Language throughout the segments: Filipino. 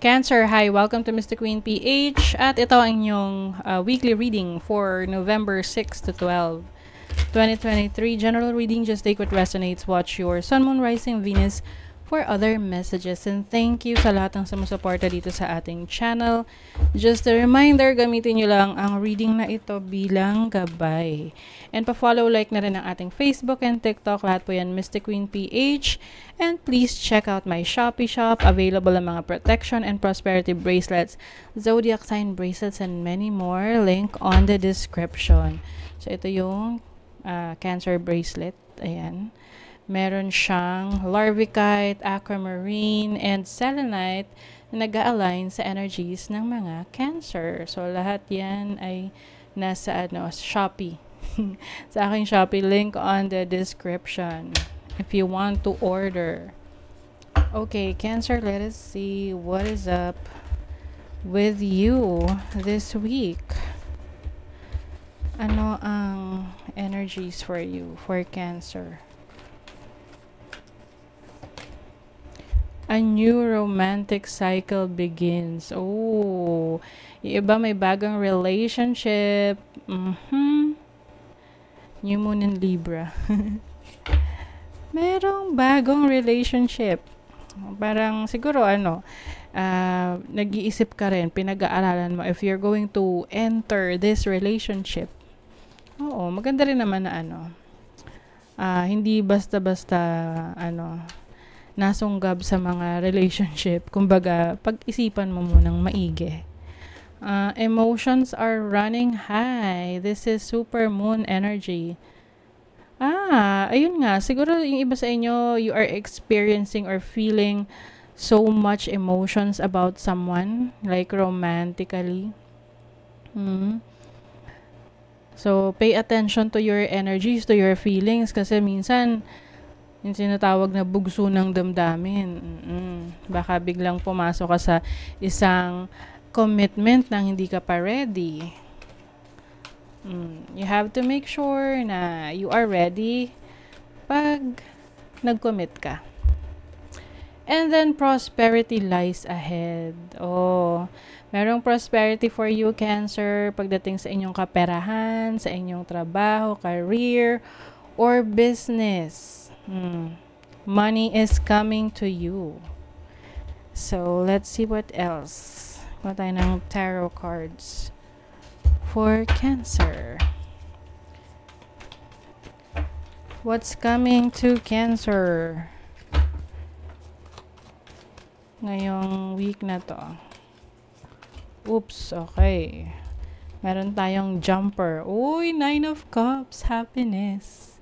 Cancer, hi! Welcome to Mr. Queen PH at ito ang inyong weekly reading for November 6 to 12, 2023. General reading, just take what resonates. Watch your Sun, Moon, Rising, Venus for other messages. And thank you sa lahat ng sumusuporta dito sa ating channel. Just a reminder, gamitin nyo lang ang reading na ito bilang gabay. And pa-follow, like na rin ang ating Facebook and TikTok. Lahat po yan, Mystic Queen PH. And please check out my Shopee shop. Available ang mga protection and prosperity bracelets, zodiac sign bracelets, and many more. Link on the description. So ito yung Cancer bracelet. Ayan. Meron siyang larvicite, aquamarine, and selenite na nag-a-align sa energies ng mga Cancer. So, lahat yan ay nasa Shopee. Sa aking Shopee, link on the description if you want to order. Okay, Cancer, let us see what is up with you this week. Ano ang energies for you, for Cancer? A new romantic cycle begins. Oh, yung iba may bagong relationship. New Moon in Libra. Merong bagong relationship. Parang siguro nag-iisip ka rin, pinag-aaralan mo if you're going to enter this relationship. Oo, maganda rin naman na hindi basta-basta nasunggab sa mga relationship. Kumbaga, pag-isipan mo munang maigi. Emotions are running high. This is super moon energy. Ayun nga. Siguro yung iba sa inyo, you are experiencing or feeling so much emotions about someone, like romantically. So, pay attention to your energies, to your feelings, kasi minsan, yung sinatawag na bugso ng damdamin. Baka biglang pumasok ka sa isang commitment na hindi ka pa ready. You have to make sure na you are ready pag nag-commit ka. And then, prosperity lies ahead. Oh, merong prosperity for you, Cancer, pagdating sa inyong kaperahan, sa inyong trabaho, career, or business. Money is coming to you. So, let's see what else. What tayo ng tarot cards for Cancer. What's coming to Cancer ngayong week na to? Oops, okay. Meron tayong jumper. Uy, 9 of Cups, happiness.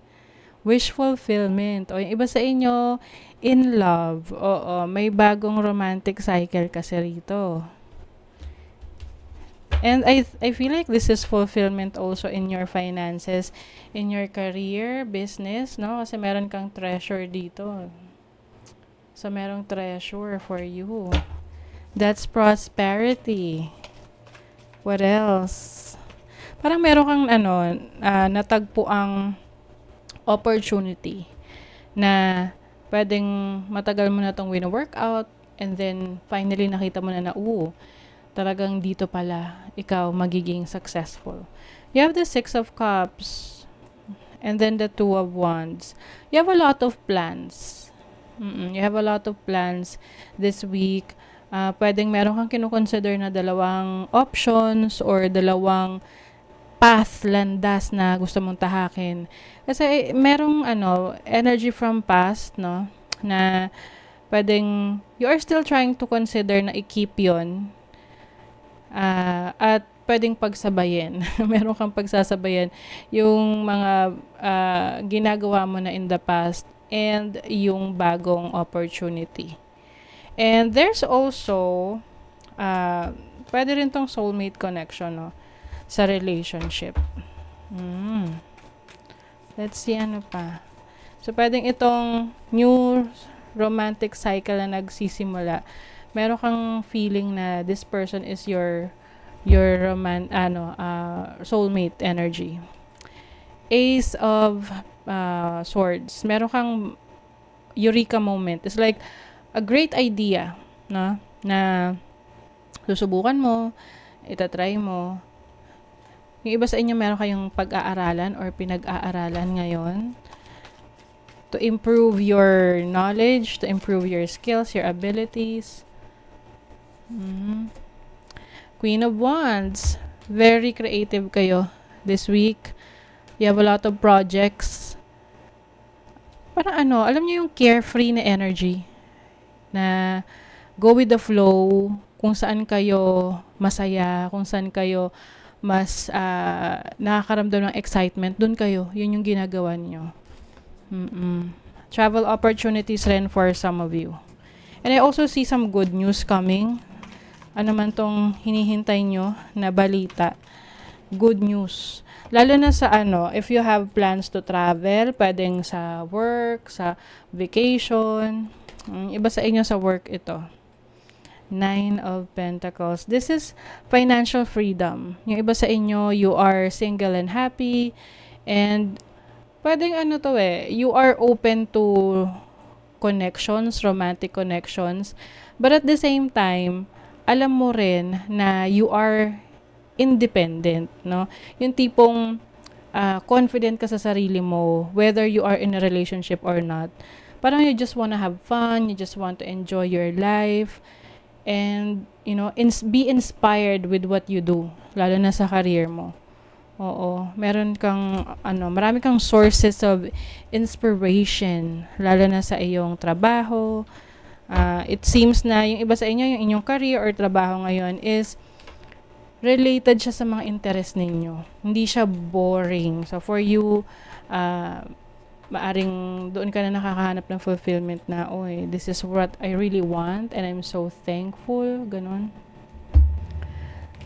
Wish fulfillment. O yung iba sa inyo, in love. Oo, may bagong romantic cycle kasi rito. And I feel like this is fulfillment also in your finances, in your career, business, no? Kasi meron kang treasure dito. So, merong treasure for you. That's prosperity. What else? Parang meron kang natagpo ang opportunity na pwedeng matagal mo na itong wino-workout and then finally nakita mo na talagang dito pala ikaw magiging successful. You have the 6 of Cups and then the 2 of Wands. You have a lot of plans. You have a lot of plans this week. Pwedeng meron kang kinukonsider na dalawang options or dalawang path, landas na gusto mong tahakin. Kasi merong energy from past, no? Na pwedeng you are still trying to consider na i-keep yun. At pwedeng pagsabayin. Meron kang pagsasabayan yung mga ginagawa mo na in the past and yung bagong opportunity. And there's also pwede rin tong soulmate connection, no? Sa relationship. Let's see ano pa. So, pwedeng itong new romantic cycle na nagsisimula. Meron kang feeling na this person is your soulmate energy. Ace of Swords. Meron kang eureka moment. It's like a great idea, no? Na Susubukan mo, itatry mo. Yung iba sa inyo meron kayong pag-aaralan or pinag-aaralan ngayon to improve your knowledge, to improve your skills, your abilities. Queen of Wands. Very creative kayo this week. You have a lot of projects. Parang alam niyo yung carefree na energy na go with the flow, kung saan kayo masaya, kung saan kayo mas nakakaramdam ng excitement, dun kayo. Yun yung ginagawa niyo. Travel opportunities rin for some of you. And I also see some good news coming. Ano man tong hinihintay nyo na balita. Good news. Lalo na sa if you have plans to travel, pwedeng sa work, sa vacation. Iba sa inyo sa work ito. 9 of Pentacles. This is financial freedom. Yung iba sa inyo, you are single and happy. And pwedeng you are open to connections, romantic connections. But at the same time, alam mo rin na you are independent, no? Yung tipong confident ka sa sarili mo, whether you are in a relationship or not. Parang you just wanna have fun, you just want to enjoy your life, and, be inspired with what you do, lalo na sa career mo. Oo, meron kang, marami kang sources of inspiration, lalo na sa iyong trabaho. It seems na yung iba sa inyo, yung inyong career or trabaho ngayon is related siya sa mga interest ninyo. Hindi siya boring. So, for you, maaring doon ka na nakakahanap ng fulfillment na, this is what I really want and I'm so thankful. Ganon.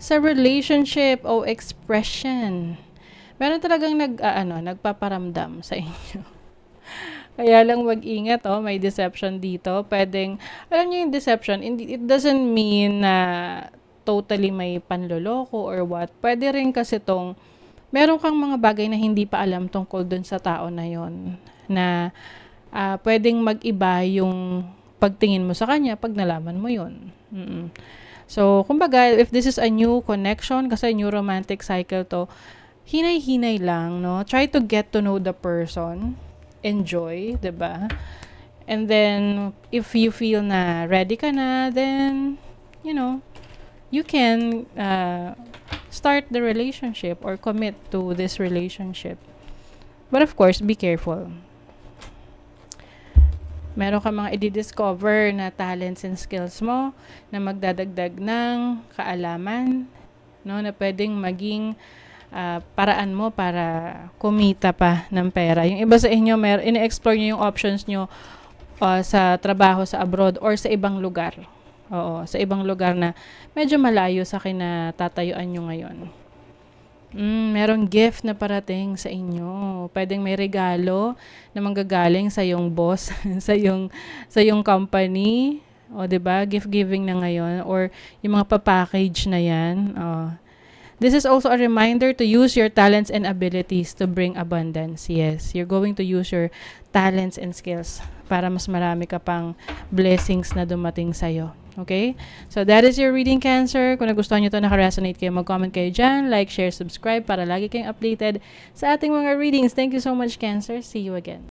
Sa relationship o expression, meron talagang nagpaparamdam sa inyo. Kaya lang mag-ingat, may deception dito. Pwedeng, alam niyo yung deception, it doesn't mean na totally may panloloko or what. Pwede rin kasi meron kang mga bagay na hindi pa alam tungkol dun sa tao na yon, na pwedeng mag-iba yung pagtingin mo sa kanya pag nalaman mo yun. So, kumbaga, if this is a new connection, kasi new romantic cycle to, hinay-hinay lang, no? Try to get to know the person. Enjoy, 'di ba? And then, if you feel na ready ka na, then, you can start the relationship or commit to this relationship. But of course, be careful. Meron ka mga i-discover na talents and skills mo na magdadagdag ng kaalaman, no, na pwedeng maging paraan mo para kumita pa ng pera. Yung iba sa inyo, ine-explore nyo yung options nyo sa trabaho sa abroad or sa ibang lugar. Oo, sa ibang lugar na medyo malayo sa kinatatayuan nyo ngayon. Merong gift na parating sa inyo. Pwedeng may regalo na manggagaling sa yung boss, sa yung company. O, 'di ba? Gift giving na ngayon or yung mga pa-package na 'yan. This is also a reminder to use your talents and abilities to bring abundance. Yes, you're going to use your talents and skills para mas marami ka pang blessings na dumating sa'yo. Okay? So, that is your reading, Cancer. Kung nagustuhan nyo ito, naka-resonate kayo, mag-comment kayo dyan, like, share, subscribe para lagi kayong updated sa ating mga readings. Thank you so much, Cancer. See you again.